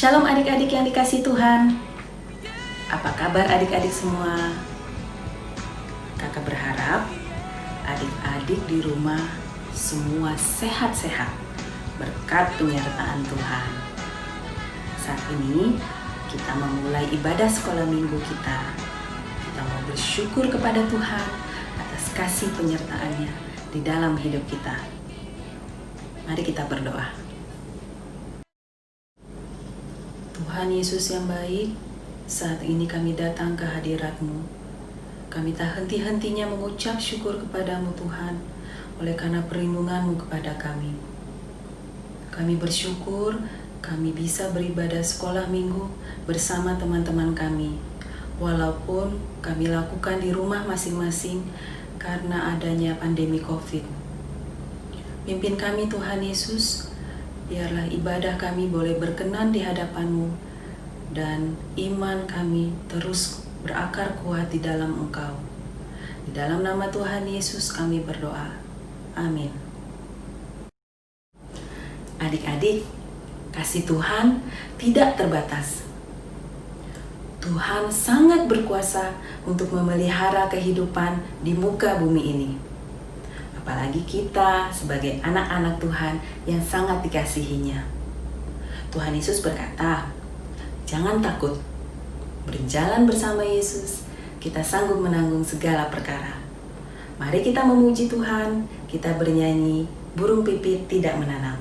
Shalom adik-adik yang dikasihi Tuhan. Apa kabar adik-adik semua? Kakak berharap adik-adik di rumah semua sehat-sehat berkat penyertaan Tuhan. Saat ini kita memulai ibadah sekolah minggu kita. Kita mau bersyukur kepada Tuhan atas kasih penyertaannya di dalam hidup kita. Mari kita berdoa. Tuhan Yesus yang baik, saat ini kami datang ke hadirat-Mu. Kami tak henti-hentinya mengucap syukur kepadamu Tuhan, oleh karena perlindungan-Mu kepada kami. Kami bersyukur kami bisa beribadah sekolah minggu bersama teman-teman kami, walaupun kami lakukan di rumah masing-masing karena adanya pandemi COVID. Pimpin kami Tuhan Yesus, biarlah ibadah kami boleh berkenan di hadapan-Mu dan iman kami terus berakar kuat di dalam Engkau. Di dalam nama Tuhan Yesus kami berdoa. Amin. Adik-adik, kasih Tuhan tidak terbatas. Tuhan sangat berkuasa untuk memelihara kehidupan di muka bumi ini. Apalagi kita sebagai anak-anak Tuhan yang sangat dikasihinya. Tuhan Yesus berkata, jangan takut, berjalan bersama Yesus, kita sanggup menanggung segala perkara. Mari kita memuji Tuhan, kita bernyanyi, burung pipit tidak menanam.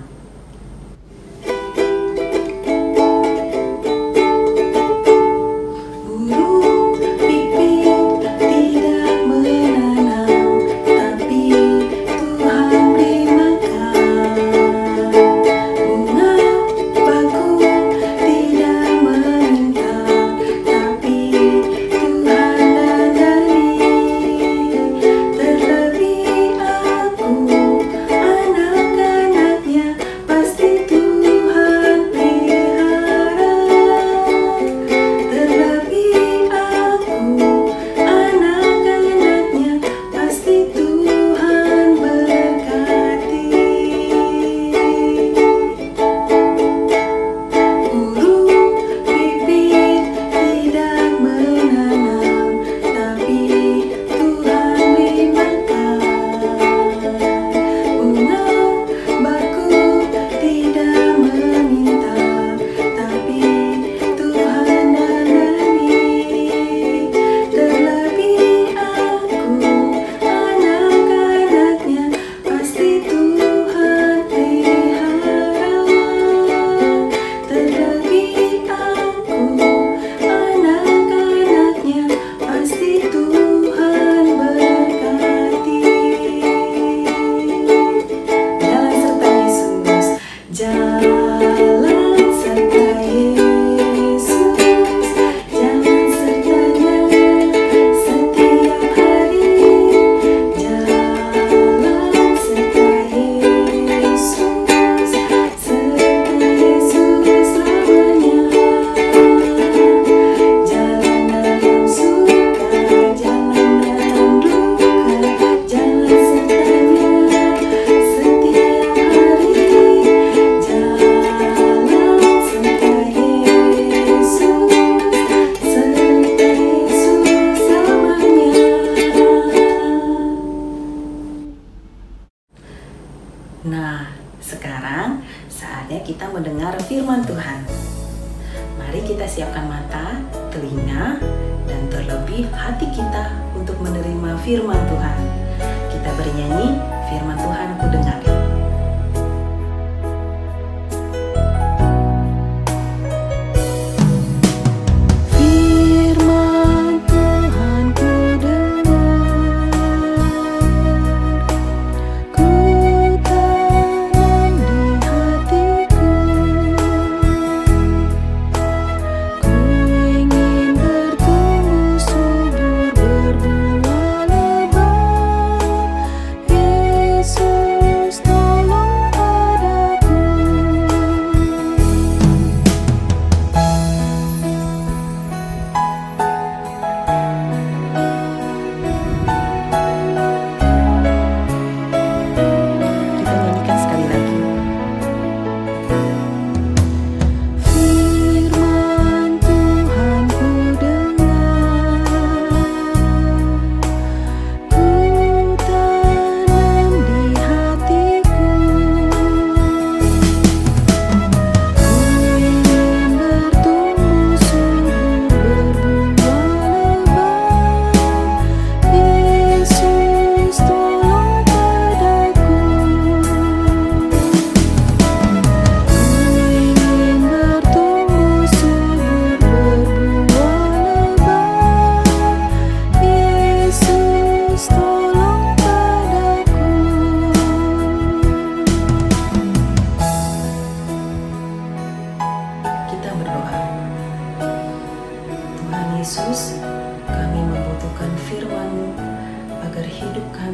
Nah, sekarang saatnya kita mendengar firman Tuhan. Mari kita siapkan mata, telinga, dan terlebih hati kita untuk menerima firman Tuhan. Kita bernyanyi, firman Tuhan ku dengar. Yesus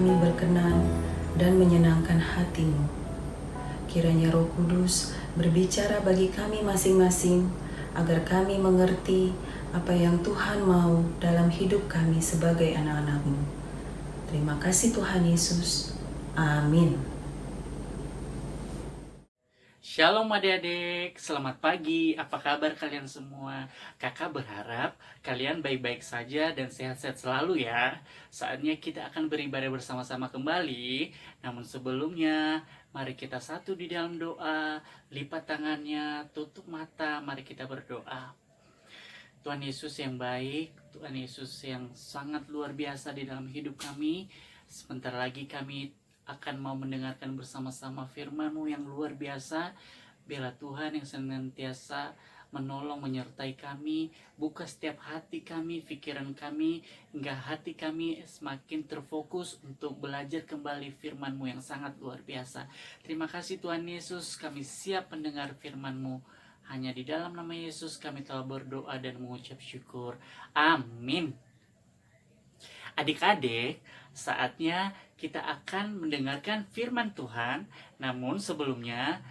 kami berkenan dan menyenangkan hati-Mu. Kiranya Roh Kudus berbicara bagi kami masing-masing, agar kami mengerti apa yang Tuhan mau dalam hidup kami sebagai anak-anak-Mu. Terima kasih Tuhan Yesus. Amin. Shalom adik-adik, selamat pagi, apa kabar kalian semua? Kakak berharap kalian baik-baik saja dan sehat-sehat selalu ya. Saatnya kita akan beribadah bersama-sama kembali. Namun sebelumnya, mari kita satu di dalam doa. Lipat tangannya, tutup mata, mari kita berdoa. Tuhan Yesus yang baik, Tuhan Yesus yang sangat luar biasa di dalam hidup kami. Sebentar lagi kami akan mau mendengarkan bersama-sama firman-Mu yang luar biasa. Biarlah Tuhan yang senantiasa menolong menyertai kami, buka setiap hati kami, pikiran kami, hingga hati kami semakin terfokus untuk belajar kembali firman-Mu yang sangat luar biasa. Terima kasih Tuhan Yesus, kami siap mendengar firman-Mu. Hanya di dalam nama Yesus kami telah berdoa dan mengucap syukur. Amin. Adik-adik, saatnya kita akan mendengarkan firman Tuhan. Namun sebelumnya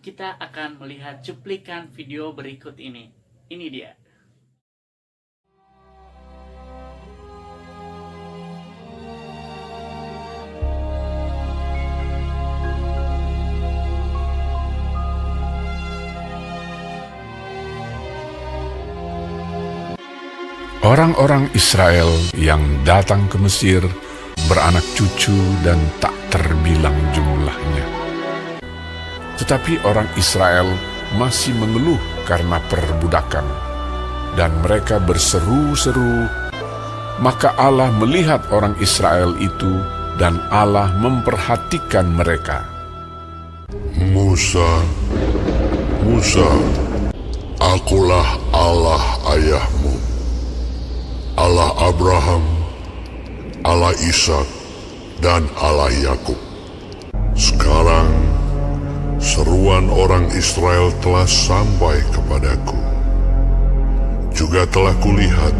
kita akan melihat cuplikan video berikut ini. Ini dia. Orang-orang Israel yang datang ke Mesir beranak cucu dan tak terbilang jumlahnya. Tetapi orang Israel masih mengeluh karena perbudakan, dan mereka berseru-seru. Maka Allah melihat orang Israel itu, dan Allah memperhatikan mereka. Musa, Musa, akulah Allah ayahmu, Allah Abraham, Allah Ishak, dan Allah Yakub. Sekarang seruan orang Israel telah sampai kepadaku. Juga telah kulihat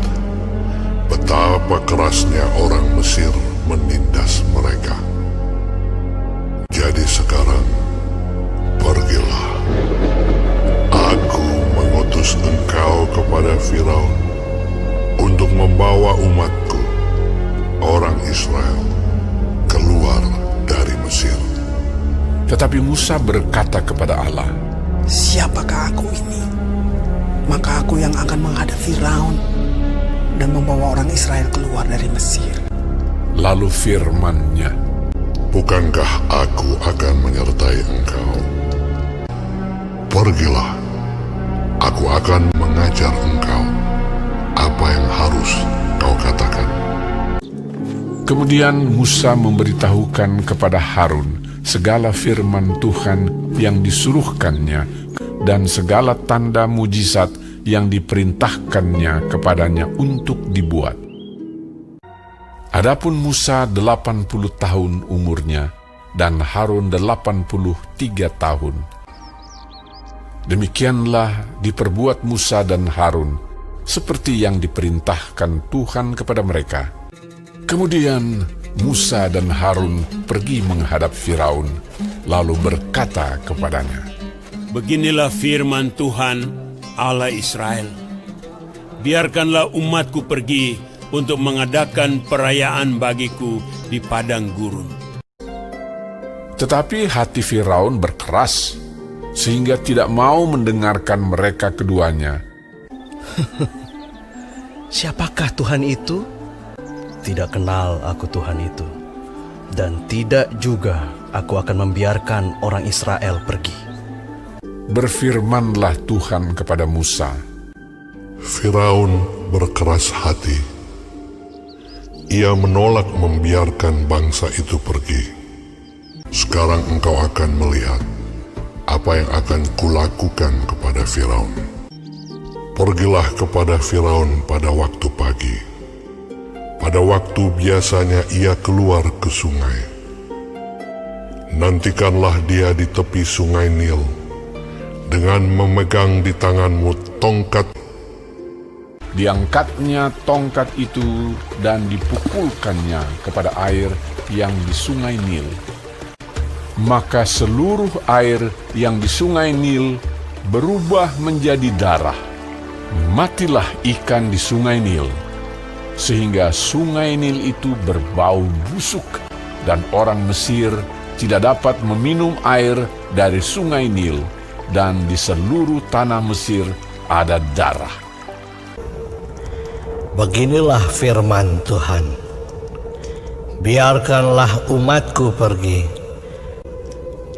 betapa kerasnya orang Mesir menindas mereka. Jadi sekarang pergilah. Aku mengutus engkau kepada Firaun untuk membawa umatku, orang Israel, keluar dari Mesir. Tetapi Musa berkata kepada Allah, "Siapakah aku ini? Maka aku yang akan menghadap Firaun dan membawa orang Israel keluar dari Mesir." Lalu firman-Nya, Bukankah aku akan menyertai engkau? Pergilah, aku akan mengajar engkau apa yang harus kau katakan. Kemudian Musa memberitahukan kepada Harun segala firman Tuhan yang disuruhkannya dan segala tanda mujizat yang diperintahkannya kepadanya untuk dibuat. Adapun Musa 80 tahun umurnya dan Harun 83 tahun. Demikianlah diperbuat Musa dan Harun seperti yang diperintahkan Tuhan kepada mereka. Kemudian Musa dan Harun pergi menghadap Firaun, lalu berkata kepadanya, "Beginilah firman Tuhan, Allah Israel. Biarkanlah umatku pergi untuk mengadakan perayaan bagiku di padang gurun." Tetapi hati Firaun berkeras, sehingga tidak mau mendengarkan mereka keduanya. Siapakah Tuhan itu? Tidak kenal aku Tuhan itu, dan tidak juga aku akan membiarkan orang Israel pergi. Berfirmanlah Tuhan kepada Musa, Firaun berkeras hati. Ia menolak membiarkan bangsa itu pergi. Sekarang engkau akan melihat apa yang akan kulakukan kepada Firaun. Pergilah kepada Firaun pada waktu pagi. Pada waktu biasanya ia keluar ke sungai. Nantikanlah dia di tepi sungai Nil, dengan memegang di tanganmu tongkat. Diangkatnya tongkat itu dan dipukulkannya kepada air yang di sungai Nil. Maka seluruh air yang di sungai Nil berubah menjadi darah. Matilah ikan di sungai Nil, sehingga sungai Nil itu berbau busuk, dan orang Mesir tidak dapat meminum air dari sungai Nil, dan di seluruh tanah Mesir ada darah. Beginilah firman Tuhan. Biarkanlah umatku pergi.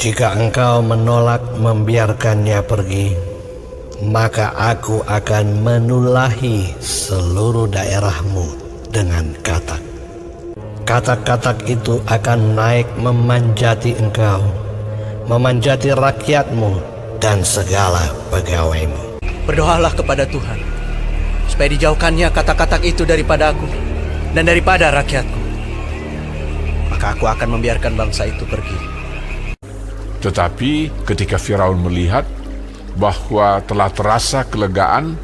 Jika engkau menolak membiarkannya pergi, maka aku akan menulahi seluruh daerahmu dengan katak. Katak-katak itu akan naik memanjati engkau, memanjati rakyatmu dan segala pegawaimu. Berdoalah kepada Tuhan, supaya dijauhkannya katak-katak itu daripada aku dan daripada rakyatku. Maka aku akan membiarkan bangsa itu pergi. Tetapi ketika Firaun melihat bahwa telah terasa kelegaan,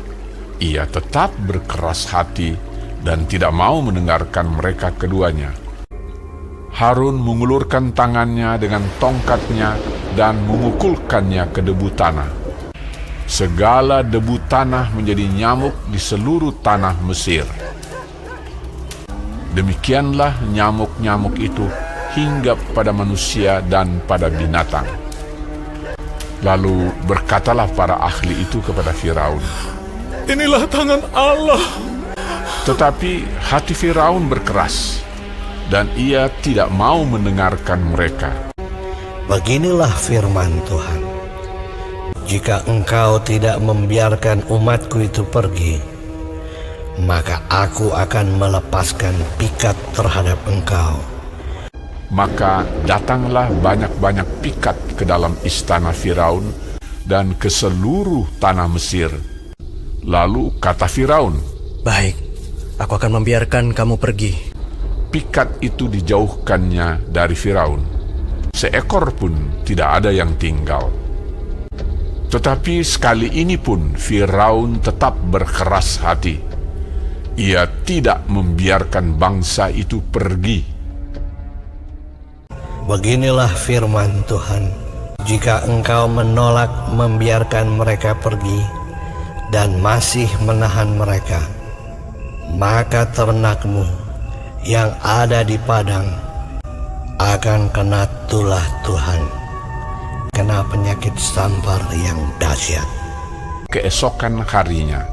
ia tetap berkeras hati dan tidak mau mendengarkan mereka keduanya. Harun mengulurkan tangannya dengan tongkatnya dan memukulkannya ke debu tanah. Segala debu tanah menjadi nyamuk di seluruh tanah Mesir. Demikianlah nyamuk-nyamuk itu hinggap pada manusia dan pada binatang. Lalu berkatalah para ahli itu kepada Firaun, Inilah tangan Allah. tetapi hati Firaun berkeras, dan ia tidak mau mendengarkan mereka. Beginilah firman Tuhan. Jika engkau tidak membiarkan umatku itu pergi, maka aku akan melepaskan pikat terhadap engkau. Maka datanglah banyak-banyak pikat ke dalam istana Firaun dan ke seluruh tanah Mesir. Lalu kata Firaun, Baik, aku akan membiarkan kamu pergi. pikat itu dijauhkannya dari Firaun. Seekor pun tidak ada yang tinggal. Tetapi sekali ini pun Firaun tetap berkeras hati. Ia tidak membiarkan bangsa itu pergi. Beginilah firman Tuhan. Jika engkau menolak membiarkan mereka pergi dan masih menahan mereka, maka ternakmu yang ada di padang akan kena tulah Tuhan, kena penyakit sampar yang dahsyat. Keesokan harinya,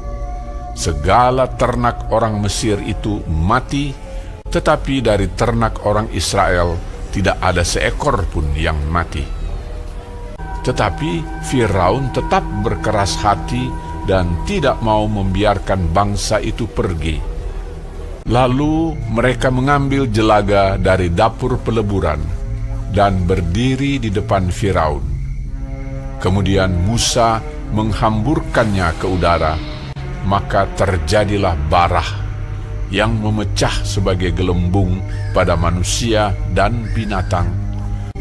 segala ternak orang Mesir itu mati, tetapi dari ternak orang Israel tidak ada seekor pun yang mati. Tetapi Firaun tetap berkeras hati dan tidak mau membiarkan bangsa itu pergi. Lalu mereka mengambil jelaga dari dapur peleburan dan berdiri di depan Firaun. Kemudian Musa menghamburkannya ke udara, maka terjadilah barah yang memecah sebagai gelembung pada manusia dan binatang.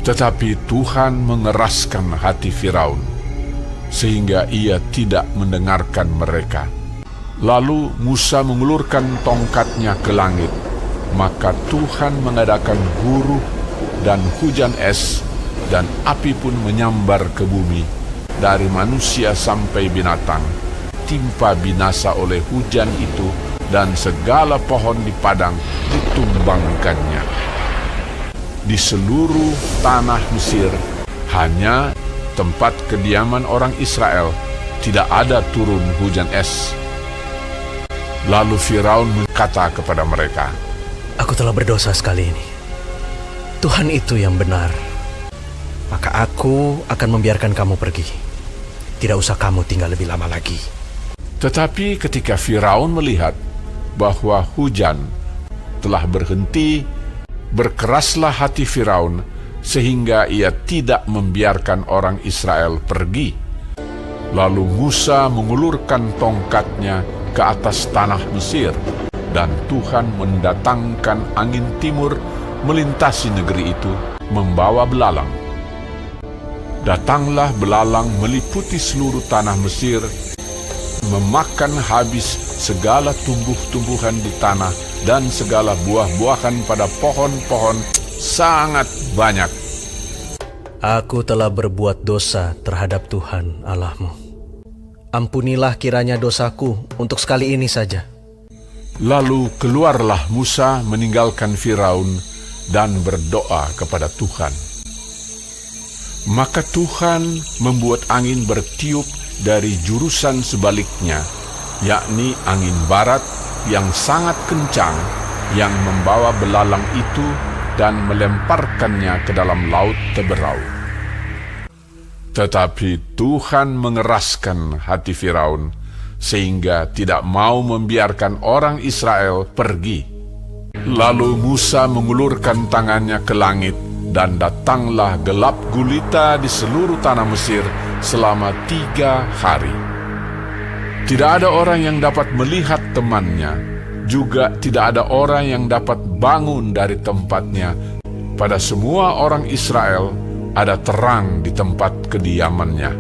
Tetapi Tuhan mengeraskan hati Firaun, sehingga ia tidak mendengarkan mereka. Lalu Musa mengulurkan tongkatnya ke langit, maka Tuhan mengadakan guruh dan hujan es, dan api pun menyambar ke bumi, dari manusia sampai binatang, timpa binasa oleh hujan itu, dan segala pohon di padang ditumbangkannya. Di seluruh tanah Mesir, hanya tempat kediaman orang Israel, tidak ada turun hujan es. Lalu Firaun berkata kepada mereka, Aku telah berdosa sekali ini. Tuhan itu yang benar. Maka aku akan membiarkan kamu pergi. Tidak usah kamu tinggal lebih lama lagi. Tetapi ketika Firaun melihat bahwa hujan telah berhenti, berkeraslah hati Firaun sehingga ia tidak membiarkan orang Israel pergi. Lalu Musa mengulurkan tongkatnya ke atas tanah Mesir, dan Tuhan mendatangkan angin timur melintasi negeri itu, membawa belalang. Datanglah belalang meliputi seluruh tanah Mesir, memakan habis segala tumbuh-tumbuhan di tanah dan segala buah-buahan pada pohon-pohon sangat banyak. Aku telah berbuat dosa terhadap Tuhan Allahmu. Ampunilah kiranya dosaku untuk sekali ini saja. Lalu keluarlah Musa meninggalkan Firaun dan berdoa kepada Tuhan. Maka Tuhan membuat angin bertiup dari jurusan sebaliknya, yakni angin barat yang sangat kencang yang membawa belalang itu dan melemparkannya ke dalam laut teberau. Tetapi Tuhan mengeraskan hati Firaun sehingga tidak mau membiarkan orang Israel pergi. Lalu Musa mengulurkan tangannya ke langit, dan datanglah gelap gulita di seluruh tanah Mesir selama 3 hari. Tidak ada orang yang dapat melihat temannya, juga tidak ada orang yang dapat bangun dari tempatnya. Pada semua orang Israel ada terang di tempat kediamannya.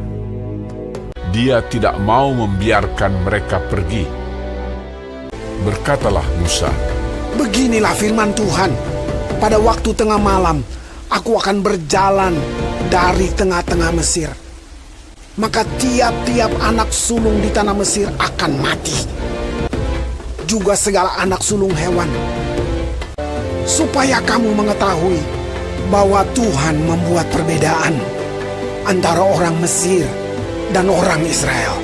Dia tidak mau membiarkan mereka pergi. Berkatalah Musa, Beginilah firman Tuhan, pada waktu tengah malam, aku akan berjalan dari tengah-tengah Mesir. Maka tiap-tiap anak sulung di tanah Mesir akan mati, juga segala anak sulung hewan. Supaya kamu mengetahui bahwa Tuhan membuat perbedaan antara orang Mesir dan orang Israel.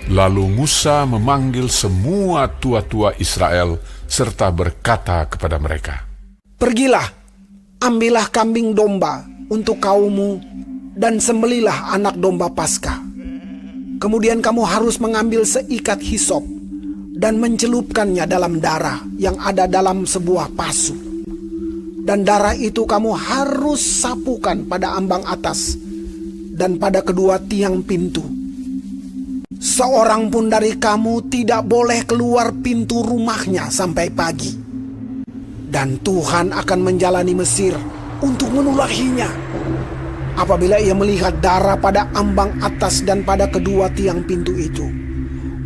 Lalu Musa memanggil semua tua-tua Israel serta berkata kepada mereka, Pergilah, ambillah kambing domba untuk kaummu dan sembelilah anak domba Paskah. Kemudian kamu harus mengambil seikat hisop dan mencelupkannya dalam darah yang ada dalam sebuah pasu. Dan darah itu kamu harus sapukan pada ambang atas dan pada kedua tiang pintu. Seorang pun dari kamu tidak boleh keluar pintu rumahnya sampai pagi. Dan Tuhan akan menjalani Mesir untuk menulahinya. Apabila ia melihat darah pada ambang atas dan pada kedua tiang pintu itu,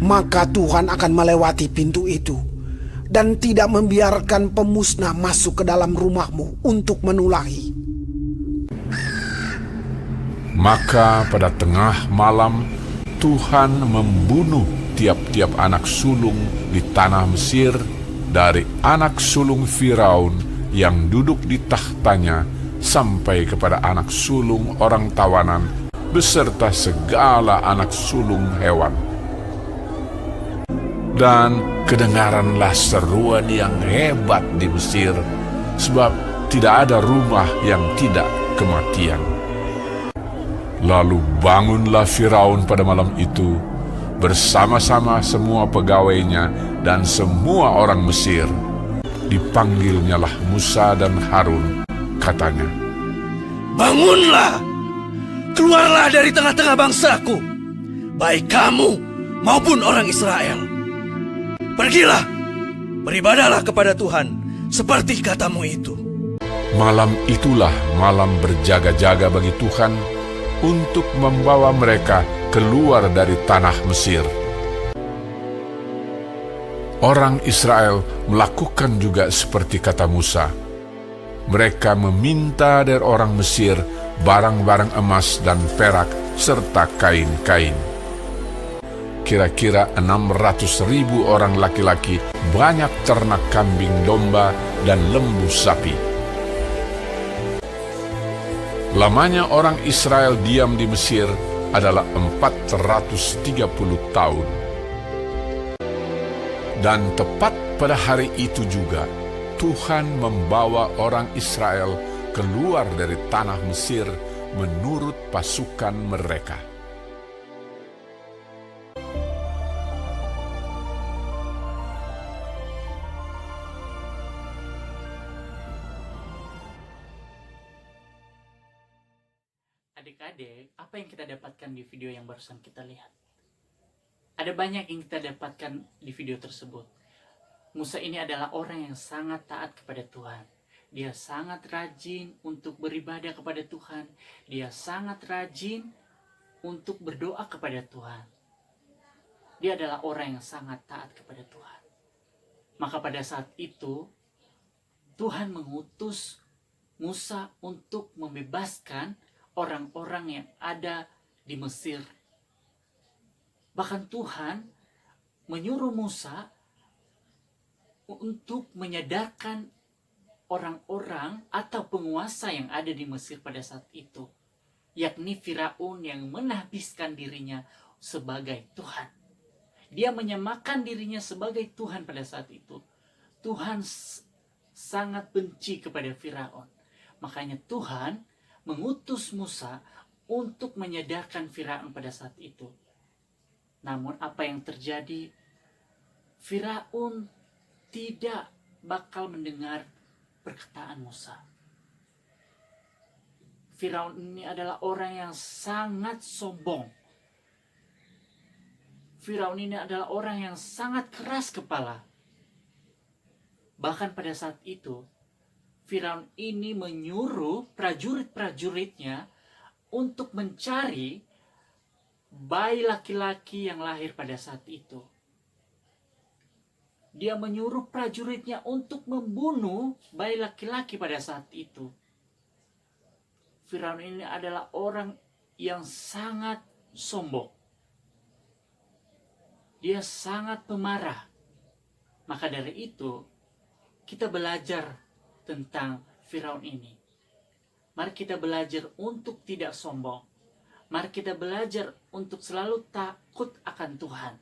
maka Tuhan akan melewati pintu itu dan tidak membiarkan pemusnah masuk ke dalam rumahmu untuk menulahi. Maka pada tengah malam Tuhan membunuh tiap-tiap anak sulung di tanah Mesir, dari anak sulung Firaun yang duduk di tahtanya sampai kepada anak sulung orang tawanan beserta segala anak sulung hewan. Dan kedengaranlah seruan yang hebat di Mesir, sebab tidak ada rumah yang tidak kematian. Lalu bangunlah Firaun pada malam itu bersama-sama semua pegawainya dan semua orang Mesir. Dipanggilnyalah Musa dan Harun, katanya, Bangunlah, keluarlah dari tengah-tengah bangsaku, baik kamu maupun orang Israel. Pergilah, beribadahlah kepada Tuhan seperti katamu itu. Malam itulah malam berjaga-jaga bagi Tuhan untuk membawa mereka keluar dari tanah Mesir. Orang Israel melakukan juga seperti kata Musa. Mereka meminta dari orang Mesir barang-barang emas dan perak serta kain-kain. Kira-kira 600.000 orang laki-laki, banyak ternak kambing domba dan lembu sapi. Lamanya orang Israel diam di Mesir adalah 430 tahun. Dan tepat pada hari itu juga, Tuhan membawa orang Israel keluar dari tanah Mesir menurut pasukan mereka. Adik-adik, apa yang kita dapatkan di video yang barusan kita lihat? Ada banyak yang kita dapatkan di video tersebut. Musa ini adalah orang yang sangat taat kepada Tuhan. Dia sangat rajin untuk beribadah kepada Tuhan. Dia sangat rajin untuk berdoa kepada Tuhan. Dia adalah orang yang sangat taat kepada Tuhan. Maka pada saat itu Tuhan mengutus Musa untuk membebaskan orang-orang yang ada di Mesir. Bahkan Tuhan menyuruh Musa untuk menyadarkan orang-orang atau penguasa yang ada di Mesir pada saat itu, yakni Firaun yang menahbiskan dirinya sebagai Tuhan. Dia menyamakan dirinya sebagai Tuhan pada saat itu. Tuhan sangat benci kepada Firaun. Makanya Tuhan mengutus Musa untuk menyadarkan Firaun pada saat itu. Namun apa yang terjadi? Firaun tidak bakal mendengar perkataan Musa. Firaun ini adalah orang yang sangat sombong. Firaun ini adalah orang yang sangat keras kepala. Bahkan pada saat itu, Firaun ini menyuruh prajurit-prajuritnya untuk mencari bayi laki-laki yang lahir pada saat itu. Dia menyuruh prajuritnya untuk membunuh bayi laki-laki pada saat itu. Firaun ini adalah orang yang sangat sombong. Dia sangat pemarah. Maka dari itu, kita belajar tentang Firaun ini. Mari kita belajar untuk tidak sombong. Mari kita belajar untuk selalu takut akan Tuhan.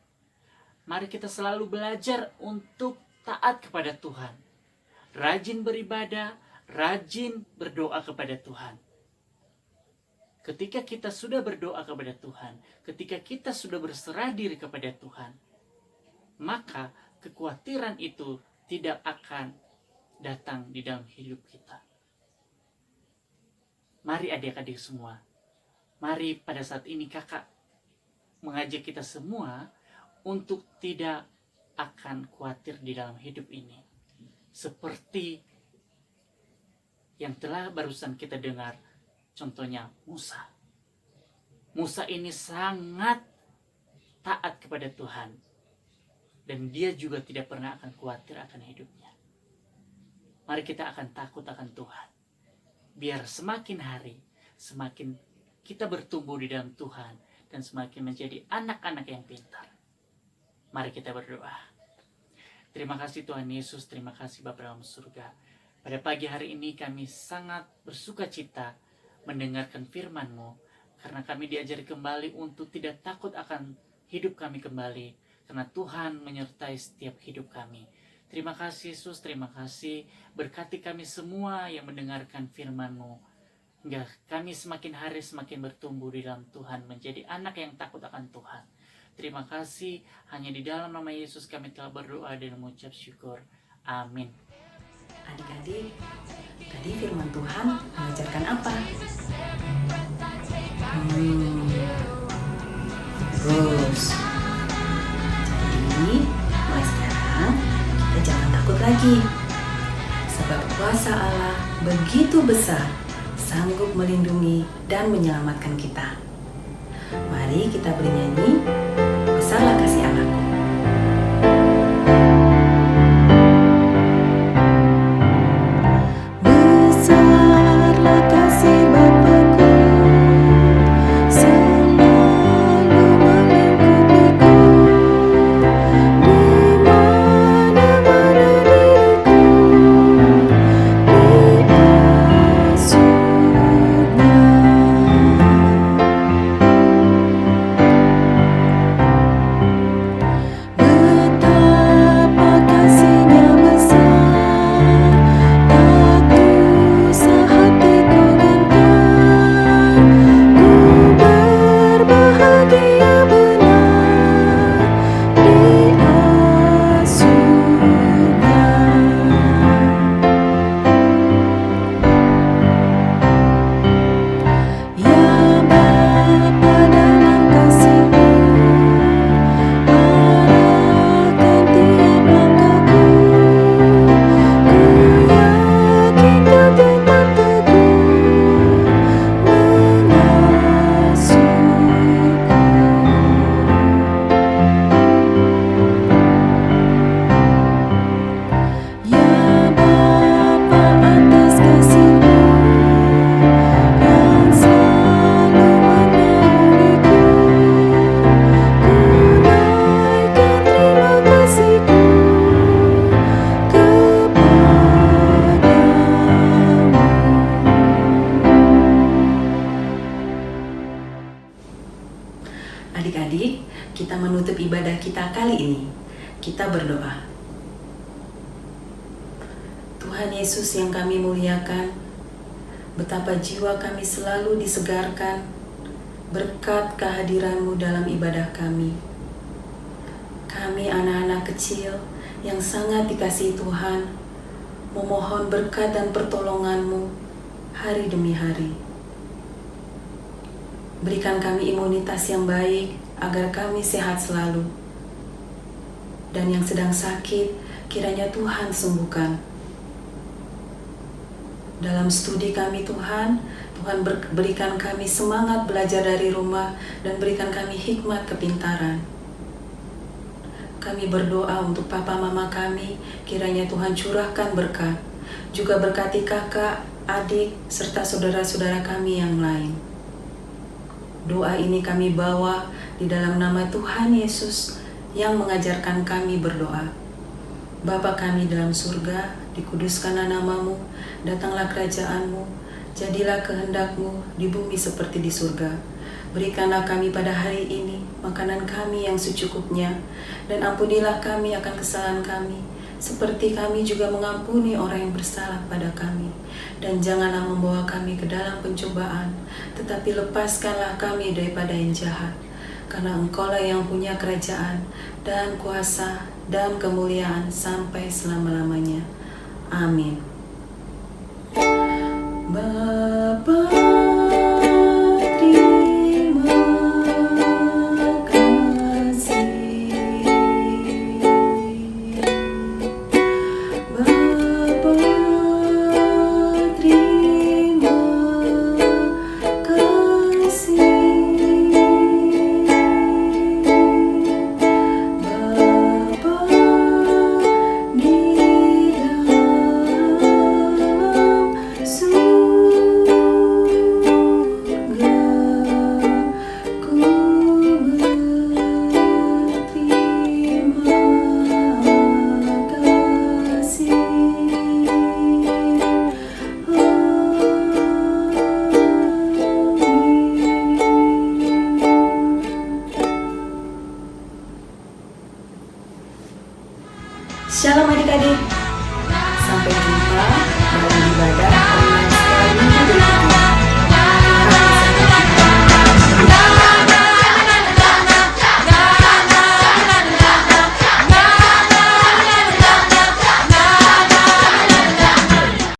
Mari kita selalu belajar untuk taat kepada Tuhan. Rajin beribadah, rajin berdoa kepada Tuhan. Ketika kita sudah berdoa kepada Tuhan, ketika kita sudah berserah diri kepada Tuhan, maka kekhawatiran itu tidak akan datang di dalam hidup kita. Mari adik-adik semua, mari pada saat ini kakak mengajak kita semua untuk tidak akan khawatir di dalam hidup ini. Seperti yang telah barusan kita dengar, contohnya Musa. Musa ini sangat taat kepada Tuhan. Dan dia juga tidak pernah akan khawatir akan hidupnya. Mari kita akan takut akan Tuhan. Biar semakin hari, semakin kita bertumbuh di dalam Tuhan. Dan semakin menjadi anak-anak yang pintar. Mari kita berdoa. Terima kasih Tuhan Yesus, terima kasih Bapa dalam surga. Pada pagi hari ini kami sangat bersuka cita mendengarkan firman-Mu. Karena kami diajari kembali untuk tidak takut akan hidup kami kembali. Karena Tuhan menyertai setiap hidup kami. Terima kasih Yesus, terima kasih. Berkati kami semua yang mendengarkan firman-Mu. Hingga kami semakin hari semakin bertumbuh di dalam Tuhan. Menjadi anak yang takut akan Tuhan. Terima kasih. Hanya di dalam nama Yesus kami telah berdoa dan mengucap syukur. Amin. Adik-adik, tadi firman Tuhan mengajarkan apa? Terus. Jadi, mulai sekarang kita jangan takut lagi. Sebab kuasa Allah begitu besar, sanggup melindungi dan menyelamatkan kita. Mari kita bernyanyi, besarlah kasih Allahku. Besarlah kasih Bapa-Ku, selalu mengikutiku, di mana-mana diriku diasuhnya. berdoa. Tuhan Yesus yang kami muliakan, betapa jiwa kami selalu disegarkan berkat kehadiran-Mu dalam ibadah kami. Kami anak-anak kecil yang sangat dikasihi Tuhan, memohon berkat dan pertolongan-Mu hari demi hari. Berikan kami imunitas yang baik agar kami sehat selalu. Dan yang sedang sakit, kiranya Tuhan sembuhkan. Dalam studi kami Tuhan berikan kami semangat belajar dari rumah dan berikan kami hikmat kepintaran. Kami berdoa untuk papa mama kami, kiranya Tuhan curahkan berkat. Juga berkati kakak, adik, serta saudara-saudara kami yang lain. Doa ini kami bawa di dalam nama Tuhan Yesus yang mengajarkan kami berdoa. Bapa kami dalam surga, dikuduskanlah nama-Mu, datanglah kerajaan-Mu, jadilah kehendak-Mu di bumi seperti di surga. Berikanlah kami pada hari ini makanan kami yang secukupnya, dan ampunilah kami akan kesalahan kami, seperti kami juga mengampuni orang yang bersalah pada kami. Dan janganlah membawa kami ke dalam pencobaan, tetapi lepaskanlah kami daripada yang jahat. Karena Engkaulah yang punya kerajaan dan kuasa dan kemuliaan sampai selama-lamanya. Amin. Bapa, terima kasih. Bapa, terima kasih. Shalom adik-adik, sampai jumpa dalam ibadah